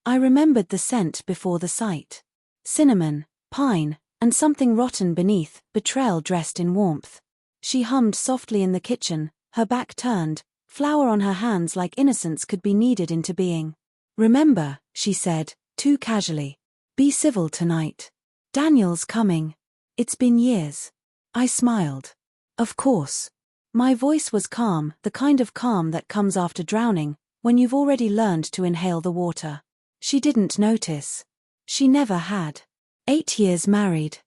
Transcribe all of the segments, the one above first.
I remembered the scent before the sight. Cinnamon, pine, and something rotten beneath, betrayal dressed in warmth. She hummed softly in the kitchen, her back turned, flour on her hands like innocence could be kneaded into being. "Remember," she said, too casually. "Be civil tonight. Daniel's coming. It's been years." I smiled. Of course. My voice was calm, the kind of calm that comes after drowning, when you've already learned to inhale the water. She didn't notice. She never had. 8 years married.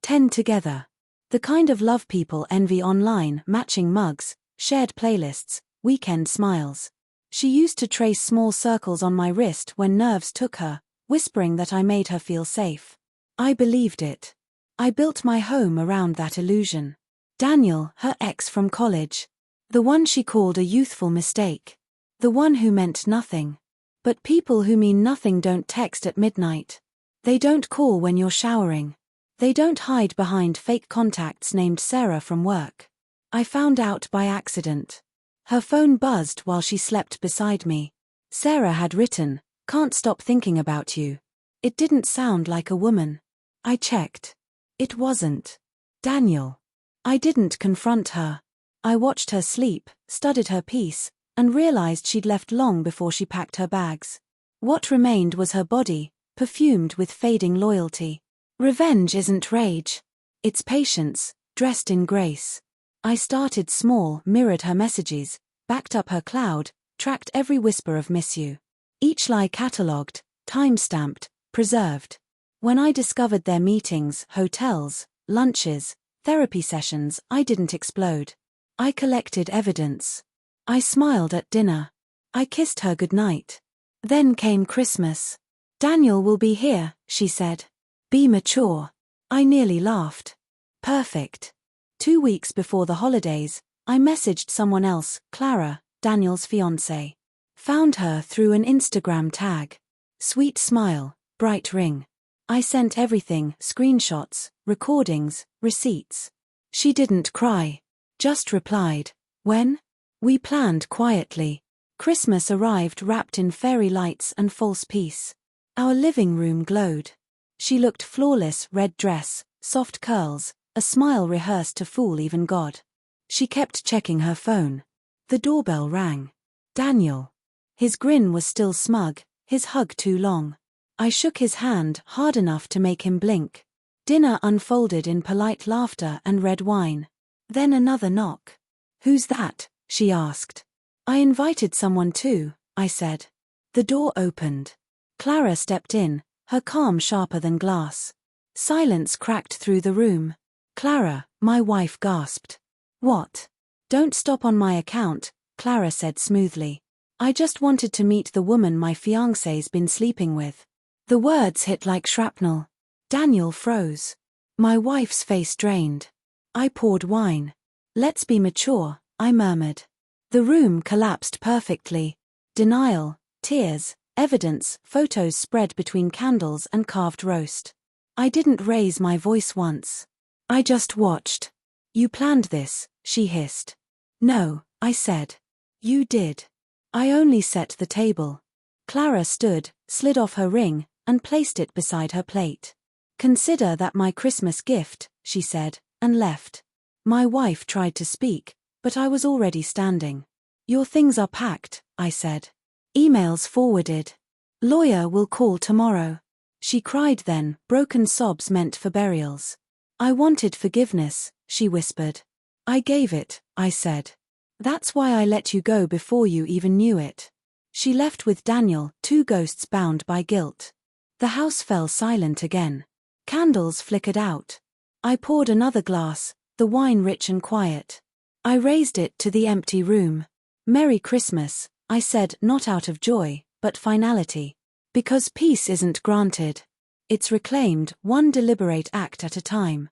10 together. The kind of love people envy online, matching mugs, shared playlists, weekend smiles. She used to trace small circles on my wrist when nerves took her, whispering that I made her feel safe. I believed it. I built my home around that illusion. Daniel, her ex from college. The one she called a youthful mistake. The one who meant nothing. But people who mean nothing don't text at midnight. They don't call when you're showering. They don't hide behind fake contacts named Sarah from work. I found out by accident. Her phone buzzed while she slept beside me. Sarah had written, "Can't stop thinking about you." It didn't sound like a woman. I checked. It wasn't. Daniel. I didn't confront her. I watched her sleep, studied her peace, and realized she'd left long before she packed her bags. What remained was her body, perfumed with fading loyalty. Revenge isn't rage. It's patience, dressed in grace. I started small, mirrored her messages, backed up her cloud, tracked every whisper of "miss you." Each lie catalogued, time-stamped, preserved. When I discovered their meetings, hotels, lunches, therapy sessions, I didn't explode. I collected evidence. I smiled at dinner. I kissed her goodnight. Then came Christmas. "Daniel will be here," she said. "Be mature." I nearly laughed. Perfect. 2 weeks before the holidays, I messaged someone else, Clara, Daniel's fiancée. Found her through an Instagram tag. Sweet smile, bright ring. I sent everything, screenshots, recordings, receipts. She didn't cry. Just replied, "When?" We planned quietly. Christmas arrived wrapped in fairy lights and false peace. Our living room glowed. She looked flawless, red dress, soft curls, a smile rehearsed to fool even God. She kept checking her phone. The doorbell rang. Daniel. His grin was still smug, his hug too long. I shook his hand hard enough to make him blink. Dinner unfolded in polite laughter and red wine. Then another knock. "Who's that?" she asked. "I invited someone too," I said. The door opened. Clara stepped in, her calm sharper than glass. Silence cracked through the room. "Clara," my wife gasped. "What?" "Don't stop on my account," Clara said smoothly. "I just wanted to meet the woman my fiancé's been sleeping with." The words hit like shrapnel. Daniel froze. My wife's face drained. I poured wine. "Let's be mature," I murmured. The room collapsed perfectly. Denial, tears, evidence, photos spread between candles and carved roast. I didn't raise my voice once. I just watched. "You planned this," she hissed. "No," I said. "You did." I only set the table. Clara stood, slid off her ring, and placed it beside her plate. "Consider that my Christmas gift," she said, and left. My wife tried to speak, but I was already standing. "Your things are packed," I said. "Emails forwarded. Lawyer will call tomorrow." She cried then, broken sobs meant for burials. "I wanted forgiveness," she whispered. "I gave it," I said. "That's why I let you go before you even knew it." She left with Daniel, 2 ghosts bound by guilt. The house fell silent again. Candles flickered out. I poured another glass, the wine rich and quiet. I raised it to the empty room. "Merry Christmas," I said, not out of joy, but finality. Because peace isn't granted. It's reclaimed, one deliberate act at a time.